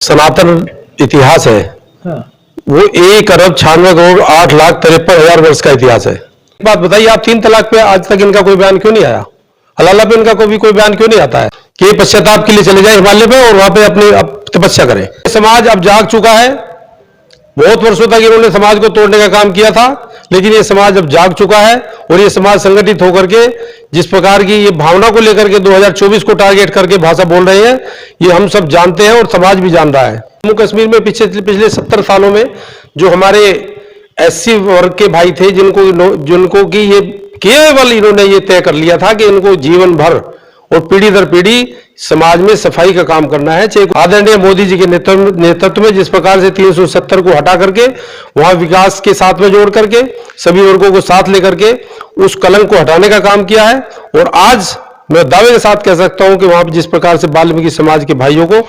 सनातन इतिहास है। हाँ। वो 1 अरब 96 करोड़ 8 लाख 53 हजार वर्ष का इतिहास है। एक बात बताइए, आप 3 तलाक पे आज तक इनका कोई बयान क्यों नहीं आया? हलाला पे इनका कोई बयान क्यों नहीं आता है कि ये पश्चाताप के लिए चले जाए हिमालय पे और वहां पे अपनी तपस्या करें? समाज अब जाग चुका है। बहुत वर्षों तक इन्होंने समाज को तोड़ने का काम किया था, लेकिन ये समाज अब जाग चुका है और ये समाज संगठित होकर के जिस प्रकार की ये भावना को लेकर के 2024 को टारगेट करके भाषा बोल रहे हैं, ये हम सब जानते हैं और समाज भी जान रहा है। जम्मू कश्मीर में पिछले 70 सालों में जो हमारे एससी वर्ग के भाई थे, जिनको कि ये केवल इन्होंने ये तय कर लिया था कि इनको जीवन भर और पीढ़ी दर पीढ़ी समाज में सफाई का काम करना है। चाहे आदरणीय मोदी जी के नेतृत्व में जिस प्रकार से 370 को हटा करके वहां विकास के साथ में जोड़ करके सभी वर्गों को साथ लेकर के उस कलंक को हटाने का काम किया है। और आज मैं दावे के साथ कह सकता हूं कि वहां पर जिस प्रकार से वाल्मीकि समाज के भाइयों को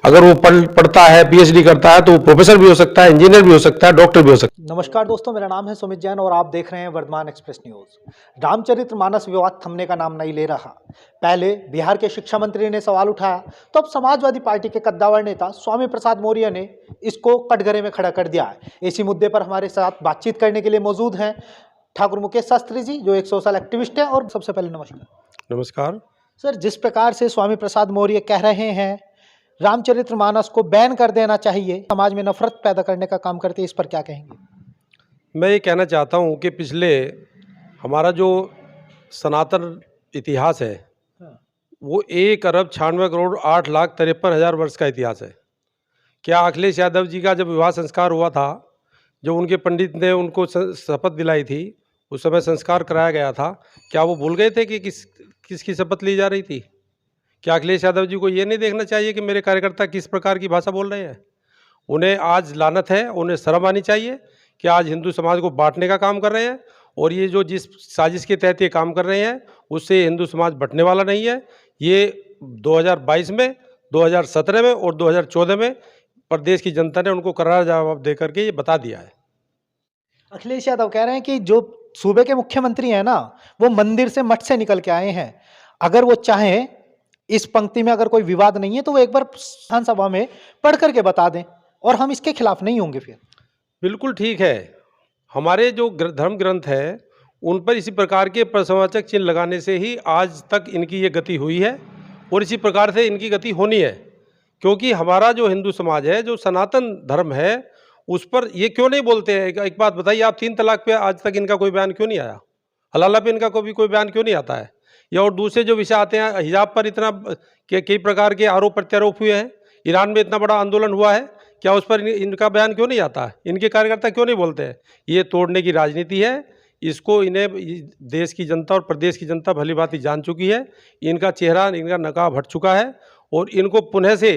अगर वो पढ़ता है, पीएचडी करता है, तो वो प्रोफेसर भी हो सकता है, इंजीनियर भी हो सकता है, डॉक्टर भी हो सकता है। नमस्कार दोस्तों, मेरा नाम है सुमित जैन और आप देख रहे हैं वर्धमान एक्सप्रेस न्यूज। रामचरितमानस विवाद थमने का नाम नहीं ले रहा। पहले बिहार के शिक्षा मंत्री ने सवाल उठाया तो अब समाजवादी पार्टी के कद्दावर नेता स्वामी प्रसाद मौर्य ने इसको कटघरे में खड़ा कर दिया है। इसी मुद्दे पर हमारे साथ बातचीत करने के लिए मौजूद हैं ठाकुर मुकेश शास्त्री जी, जो एक सोशल एक्टिविस्ट है। और सबसे पहले नमस्कार। नमस्कार सर, जिस प्रकार से स्वामी प्रसाद मौर्य कह रहे हैं रामचरितमानस को बैन कर देना चाहिए, समाज में नफरत पैदा करने का काम करते हैं, इस पर क्या कहेंगे? मैं ये कहना चाहता हूं कि पिछले हमारा जो सनातन इतिहास है वो 1 अरब 96 करोड़ 8 लाख 53 हजार वर्ष का इतिहास है। क्या अखिलेश यादव जी का जब विवाह संस्कार हुआ था, जो उनके पंडित ने उनको शपथ दिलाई थी, उस समय संस्कार कराया गया था, क्या वो भूल गए थे कि किसकी शपथ ली जा रही थी? क्या अखिलेश यादव जी को ये नहीं देखना चाहिए कि मेरे कार्यकर्ता किस प्रकार की भाषा बोल रहे हैं? उन्हें आज लानत है, उन्हें शर्म आनी चाहिए कि आज हिंदू समाज को बांटने का काम कर रहे हैं। और ये जो जिस साजिश के तहत ये काम कर रहे हैं उससे हिंदू समाज बंटने वाला नहीं है। ये 2022 में, 2017 में और 2014 में प्रदेश की जनता ने उनको करारा जवाब दे करके ये बता दिया है। अखिलेश यादव कह रहे हैं कि जो सूबे के मुख्यमंत्री हैं ना, वो मंदिर से, मठ से निकल के आए हैं। अगर वो चाहें, इस पंक्ति में अगर कोई विवाद नहीं है तो वो एक बार विधानसभा में पढ़ करके बता दें और हम इसके खिलाफ नहीं होंगे। फिर बिल्कुल ठीक है। हमारे जो धर्म ग्रंथ है उन पर इसी प्रकार के प्रश्नवाचक चिन्ह लगाने से ही आज तक इनकी ये गति हुई है और इसी प्रकार से इनकी गति होनी है। क्योंकि हमारा जो हिंदू समाज है, जो सनातन धर्म है, उस पर ये क्यों नहीं बोलते हैं? एक बात बताइए, आप 3 तलाक पे आज तक इनका कोई बयान क्यों नहीं आया? हलाला पे इनका कोई बयान क्यों नहीं आता है? या और दूसरे जो विषय आते हैं, हिजाब पर इतना कई प्रकार के आरोप प्रत्यारोप हुए हैं, ईरान में इतना बड़ा आंदोलन हुआ है, क्या उस पर इनका बयान क्यों नहीं आता है? इनके कार्यकर्ता क्यों नहीं बोलते हैं? ये तोड़ने की राजनीति है। इसको इन्हें देश की जनता और प्रदेश की जनता भली भांति जान चुकी है। इनका चेहरा, इनका नकाब हट चुका है और इनको पुनः से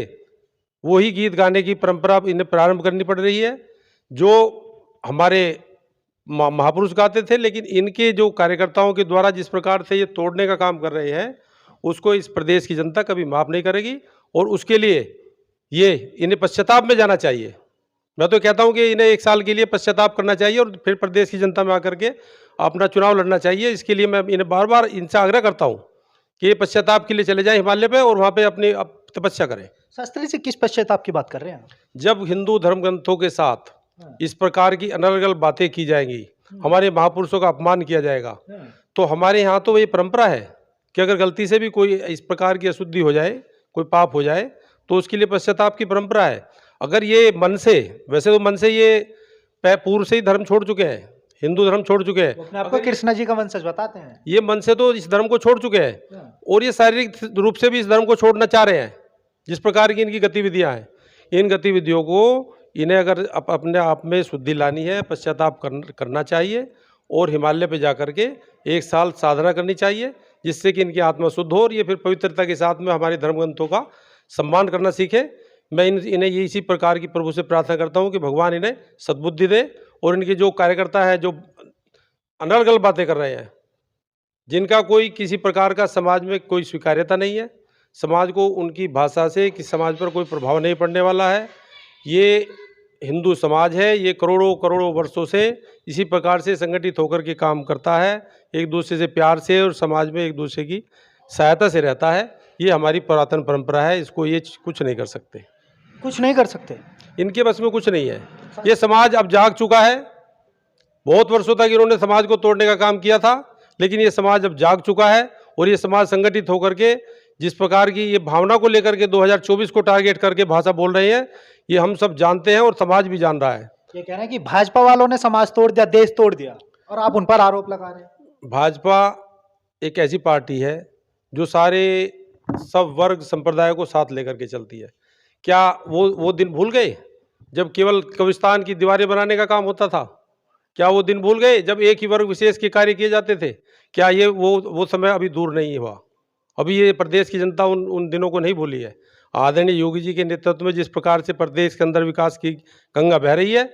वही गीत गाने की परंपरा इन्हें प्रारंभ करनी पड़ रही है जो हमारे महापुरुष गाते थे। लेकिन इनके जो कार्यकर्ताओं के द्वारा जिस प्रकार से ये तोड़ने का काम कर रहे हैं, उसको इस प्रदेश की जनता कभी माफ़ नहीं करेगी और उसके लिए ये इन्हें पश्चाताप में जाना चाहिए। मैं तो कहता हूं कि इन्हें 1 साल के लिए पश्चाताप करना चाहिए और फिर प्रदेश की जनता में आकर के अपना चुनाव लड़ना चाहिए। इसके लिए मैं इन्हें बार बार इनसे आग्रह करता हूं कि ये पश्चाताप के लिए चले जाएं हिमालय पे और वहां पे अपनी तपस्या करें। शास्त्री जी, किस पश्चाताप की बात कर रहे हैं? जब हिंदू धर्म ग्रंथों के साथ इस प्रकार की अनर्गल बातें की जाएंगी, हमारे महापुरुषों का अपमान किया जाएगा, तो हमारे यहाँ तो ये परंपरा है कि अगर गलती से भी कोई इस प्रकार की अशुद्धि हो जाए, कोई पाप हो जाए, तो उसके लिए पश्चाताप की परंपरा है। अगर ये मन से, वैसे तो मन से ये पूर्व से ही धर्म छोड़ चुके हैं, हिंदू धर्म छोड़ चुके हैं। आपको कृष्णा जी का वंशज बताते हैं। ये मन से तो इस धर्म को छोड़ चुके हैं और ये शारीरिक रूप से भी इस धर्म को छोड़ना चाह रहे हैं। जिस प्रकार की इनकी गतिविधियां हैं, इन गतिविधियों को इन्हें अगर अपने आप में शुद्धि लानी है, पश्चाताप करना चाहिए और हिमालय पे जाकर के 1 साल साधना करनी चाहिए, जिससे कि इनकी आत्मा शुद्ध हो और ये फिर पवित्रता के साथ में हमारे धर्म ग्रंथों का सम्मान करना सीखे। मैं इन्हें ये इसी प्रकार की प्रभु से प्रार्थना करता हूँ कि भगवान इन्हें सद्बुद्धि दे और इनके जो कार्यकर्ता हैं, जो अनर्गल बातें कर रहे हैं, जिनका कोई किसी प्रकार का समाज में कोई स्वीकार्यता नहीं है, समाज को उनकी भाषा से कि समाज पर कोई प्रभाव नहीं पड़ने वाला है। ये हिंदू समाज है, ये करोड़ों करोड़ों वर्षों से इसी प्रकार से संगठित होकर के काम करता है, एक दूसरे से प्यार से और समाज में एक दूसरे की सहायता से रहता है। ये हमारी पुरातन परंपरा है, इसको ये कुछ नहीं कर सकते। कुछ नहीं कर सकते। इनके बस में कुछ नहीं है। ये समाज अब जाग चुका है। बहुत वर्षों तक इन्होंने समाज को तोड़ने का काम किया था, लेकिन ये समाज अब जाग चुका है और ये समाज संगठित होकर के जिस प्रकार की ये भावना को लेकर के 2024 को टारगेट करके भाषा बोल रहे हैं, ये हम सब जानते हैं और समाज भी जान रहा है। ये कह रहे हैं कि भाजपा वालों ने समाज तोड़ दिया, देश तोड़ दिया, और आप उन पर आरोप लगा रहे हैं। भाजपा एक ऐसी पार्टी है जो सारे सब वर्ग संप्रदाय को साथ लेकर के चलती है। क्या वो दिन भूल गए जब केवल कब्रिस्तान की दीवारें बनाने का काम होता था? क्या वो दिन भूल गए जब एक ही वर्ग विशेष के कार्य किए जाते थे? क्या ये वो समय अभी दूर नहीं हुआ? अभी ये प्रदेश की जनता उन दिनों को नहीं भूली है। आदरणीय योगी जी के नेतृत्व में जिस प्रकार से प्रदेश के अंदर विकास की गंगा बह रही है,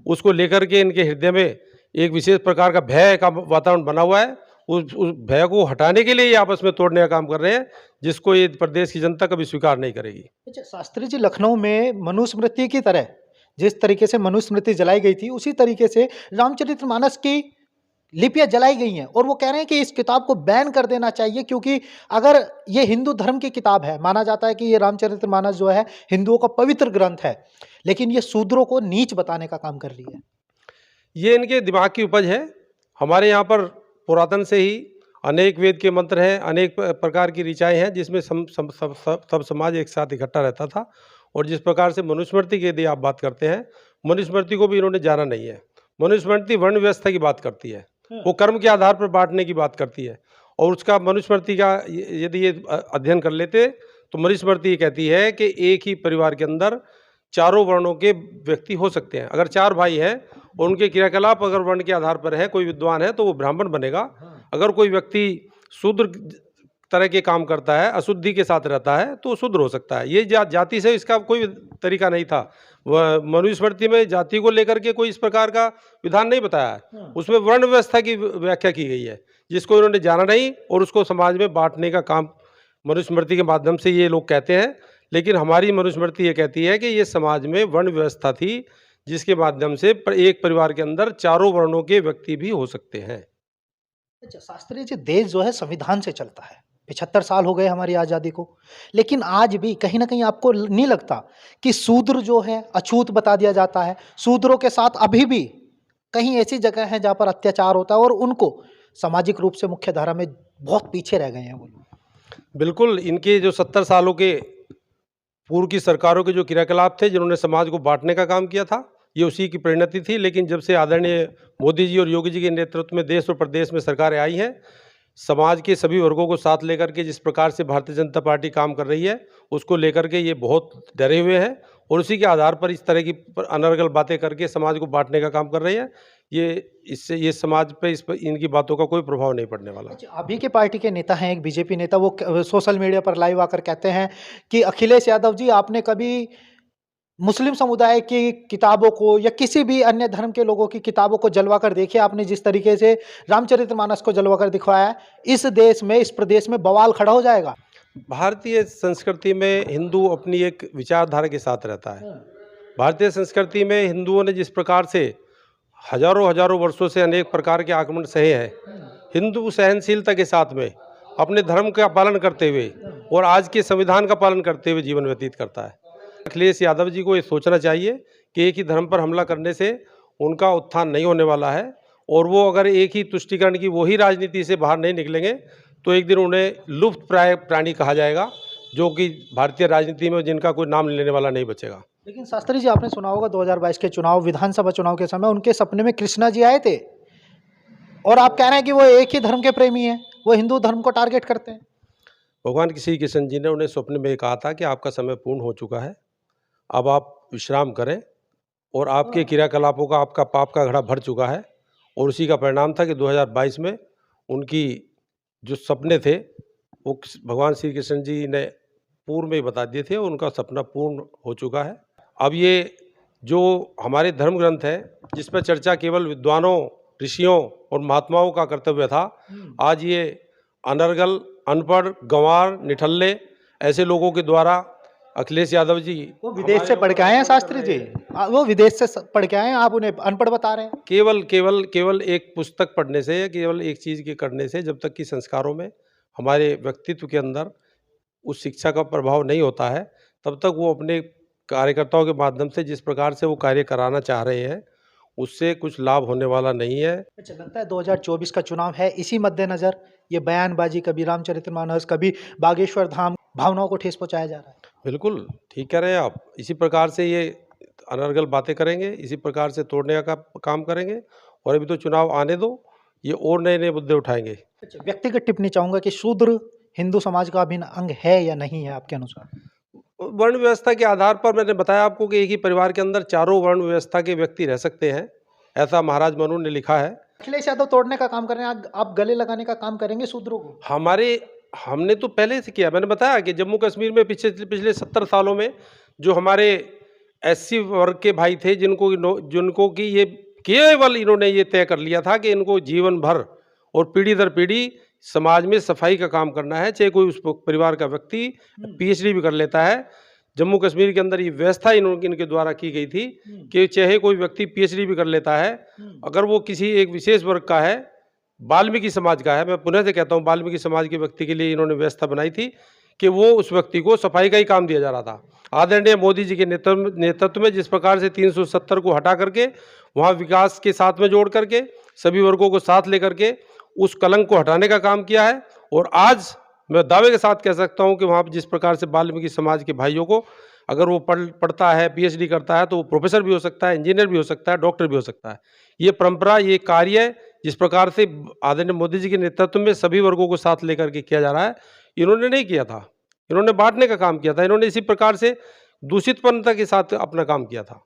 उसको लेकर के इनके हृदय में एक विशेष प्रकार का भय का वातावरण बना हुआ है। उस भय को हटाने के लिए ये आपस में तोड़ने का काम कर रहे हैं, जिसको ये प्रदेश की जनता कभी स्वीकार नहीं करेगी। अच्छा, शास्त्री जी, लखनऊ में मनुस्मृति की तरह जिस तरीके से मनुस्मृति जलाई गई थी, उसी तरीके से रामचरितमानस की लिपियां जलाई गई हैं, और वो कह रहे हैं कि इस किताब को बैन कर देना चाहिए, क्योंकि अगर ये हिंदू धर्म की किताब है, माना जाता है कि ये रामचरितमानस जो है हिंदुओं का पवित्र ग्रंथ है, लेकिन ये शूद्रों को नीच बताने का काम कर रही है। ये इनके दिमाग की उपज है। हमारे यहाँ पर पुरातन से ही अनेक वेद के मंत्र हैं, अनेक प्रकार की ऋचाएँ हैं, जिसमें सब समाज एक साथ इकट्ठा रहता था। और जिस प्रकार से मनुस्मृति की यदि आप बात करते हैं, मनुस्मृति को भी इन्होंने जाना नहीं है। मनुस्मृति वर्ण व्यवस्था की बात करती है, वो कर्म के आधार पर बांटने की बात करती है। और उसका मनुस्मृति का यदि ये अध्ययन कर लेते तो मनुस्मृति ये कहती है कि एक ही परिवार के अंदर चारों वर्णों के व्यक्ति हो सकते हैं। अगर 4 भाई हैं और उनके क्रियाकलाप अगर वर्ण के आधार पर है, कोई विद्वान है तो वो ब्राह्मण बनेगा। अगर कोई व्यक्ति शूद्र तरह के काम करता है, अशुद्धि के साथ रहता है, तो शूद्र हो सकता है। ये जाति से इसका कोई तरीका नहीं था। वह मनुस्मृति में जाति को लेकर के कोई इस प्रकार का विधान नहीं बताया है। उसमें वर्ण व्यवस्था की व्याख्या की गई है, जिसको इन्होंने जाना नहीं और उसको समाज में बांटने का काम मनुस्मृति के माध्यम से ये लोग कहते हैं। लेकिन हमारी मनुस्मृति ये कहती है कि ये समाज में वर्ण व्यवस्था थी, जिसके माध्यम से एक परिवार के अंदर चारों वर्णों के व्यक्ति भी हो सकते हैं। अच्छा, शास्त्री जी, देश जो है संविधान से चलता है। 75 साल हो गए हमारी आज़ादी को, लेकिन आज भी कहीं ना कहीं आपको नहीं लगता कि शूद्र जो है अछूत बता दिया जाता है? शूद्रों के साथ अभी भी कहीं ऐसी जगह है जहाँ पर अत्याचार होता है और उनको सामाजिक रूप से मुख्य धारा में बहुत पीछे रह गए हैं वो लोग। बिल्कुल, इनके जो 70 सालों के पूर्व की सरकारों के जो क्रियाकलाप थे, जिन्होंने समाज को बांटने का काम किया था, ये उसी की परिणति थी। लेकिन जब से आदरणीय मोदी जी और योगी जी के नेतृत्व में देश और प्रदेश में सरकारें आई हैं, समाज के सभी वर्गों को साथ लेकर के जिस प्रकार से भारतीय जनता पार्टी काम कर रही है, उसको लेकर के ये बहुत डरे हुए हैं और उसी के आधार पर इस तरह की अनर्गल बातें करके समाज को बांटने का काम कर रही है। ये समाज पे इनकी बातों का कोई प्रभाव नहीं पड़ने वाला। अच्छा, अभी के पार्टी के नेता हैं, एक बीजेपी नेता, वो सोशल मीडिया पर लाइव आकर कहते हैं कि अखिलेश यादव जी, आपने कभी मुस्लिम समुदाय की किताबों को या किसी भी अन्य धर्म के लोगों की किताबों को जलवा कर देखिए? आपने जिस तरीके से रामचरितमानस को जलवा कर दिखवाया है, इस देश में, इस प्रदेश में बवाल खड़ा हो जाएगा। भारतीय संस्कृति में हिंदू अपनी एक विचारधारा के साथ रहता है। भारतीय संस्कृति में हिंदुओं ने जिस प्रकार से हजारों वर्षों से अनेक प्रकार के आक्रमण सहे हैं, हिंदू सहनशीलता के साथ में अपने धर्म का पालन करते हुए और आज के संविधान का पालन करते हुए जीवन व्यतीत करता है। अखिलेश यादव जी को ये सोचना चाहिए कि एक ही धर्म पर हमला करने से उनका उत्थान नहीं होने वाला है, और वो अगर एक ही तुष्टीकरण की वही राजनीति से बाहर नहीं निकलेंगे तो एक दिन उन्हें लुप्त प्राय प्राणी कहा जाएगा, जो कि भारतीय राजनीति में जिनका कोई नाम लेने वाला नहीं बचेगा। लेकिन शास्त्री जी, आपने सुना होगा 2022 के चुनाव, विधानसभा चुनाव के समय उनके सपने में कृष्णा जी आए थे, और आप कह रहे हैं कि वो एक ही धर्म के प्रेमी हैं, वो हिंदू धर्म को टारगेट करते हैं। भगवान श्री कृष्ण जी ने उन्हें स्वप्न में कहा था कि आपका समय पूर्ण हो चुका है, अब आप विश्राम करें, और आपके क्रियाकलापों का, आपका पाप का घड़ा भर चुका है। और उसी का परिणाम था कि 2022 में उनकी जो सपने थे वो भगवान श्री कृष्ण जी ने पूर्व में ही बता दिए थे, उनका सपना पूर्ण हो चुका है। अब ये जो हमारे धर्म ग्रंथ है, जिस पर चर्चा केवल विद्वानों, ऋषियों और महात्माओं का कर्तव्य था, आज ये अनर्गल, अनपढ़, गंवार, निठल्ले ऐसे लोगों के द्वारा अखिलेश यादव जी, वो विदेश से पढ़ के आए हैं शास्त्री जी, वो विदेश से पढ़ के आए हैं, आप उन्हें अनपढ़ बता रहे हैं। केवल एक पुस्तक पढ़ने से या केवल एक चीज़ के करने से, जब तक कि संस्कारों में, हमारे व्यक्तित्व के अंदर उस शिक्षा का प्रभाव नहीं होता है, तब तक वो अपने कार्यकर्ताओं के माध्यम से जिस प्रकार से वो कार्य कराना चाह रहे हैं, उससे कुछ लाभ होने वाला नहीं है। अच्छा, लगता है 2024 का चुनाव है, इसी मद्देनजर ये बयानबाजी, कभी रामचरितमानस, कभी बागेश्वर धाम, भावनाओं को ठेस पहुंचाया जा रहा है। बिल्कुल, ठीक कह रहे हैं आप। इसी प्रकार से ये अनर्गल बातें करेंगे, इसी प्रकार से तोड़ने का काम करेंगे और अभी तो चुनाव आने दो, ये और नए-नए मुद्दे उठाएँगे। अच्छा, व्यक्तिगत टिप्पणी चाहूंगा कि शूद्र हिंदू समाज का अभिन्न अंग है या नहीं है आपके अनुसार? वर्ण व्यवस्था के आधार पर मैंने बताया आपको कि एक ही परिवार के अंदर चारों वर्ण व्यवस्था के व्यक्ति रह सकते हैं, ऐसा महाराज मनु ने लिखा है। अखिलेश यादव तोड़ने का काम कर रहे हैं, आप गले लगाने का काम करेंगे शूद्रों को? हमने तो पहले से किया। मैंने बताया कि जम्मू कश्मीर में पिछले 70 सालों में जो हमारे एससी वर्ग के भाई थे, जिनको कि ये केवल इन्होंने ये तय कर लिया था कि इनको जीवन भर और पीढ़ी दर पीढ़ी समाज में सफाई का काम करना है, चाहे कोई उस परिवार का व्यक्ति पीएचडी भी कर लेता है। जम्मू कश्मीर के अंदर ये व्यवस्था इनके द्वारा की गई थी कि चाहे कोई व्यक्ति पीएचडी भी कर लेता है, अगर वो किसी एक विशेष वर्ग का है, वाल्मीकि समाज का है, मैं पुनः से कहता हूँ वाल्मीकि समाज के व्यक्ति के लिए इन्होंने व्यवस्था बनाई थी कि वो उस व्यक्ति को सफाई का ही काम दिया जा रहा था। आदरणीय मोदी जी के नेतृत्व में जिस प्रकार से 370 को हटा करके वहाँ विकास के साथ में जोड़ करके सभी वर्गों को साथ लेकर के उस कलंक को हटाने का काम किया है, और आज मैं दावे के साथ कह सकता हूँ कि वहाँ जिस प्रकार से वाल्मीकि समाज के भाइयों को अगर वो पढ़ता है, पीएचडी करता है, तो वो प्रोफेसर भी हो सकता है, इंजीनियर भी हो सकता है, डॉक्टर भी हो सकता है। ये परंपरा, ये कार्य जिस प्रकार से आदरणीय मोदी जी के नेतृत्व में सभी वर्गों को साथ लेकर के किया जा रहा है, इन्होंने नहीं किया था, इन्होंने बांटने का काम किया था, इन्होंने इसी प्रकार से दूषितपनता के साथ अपना काम किया था।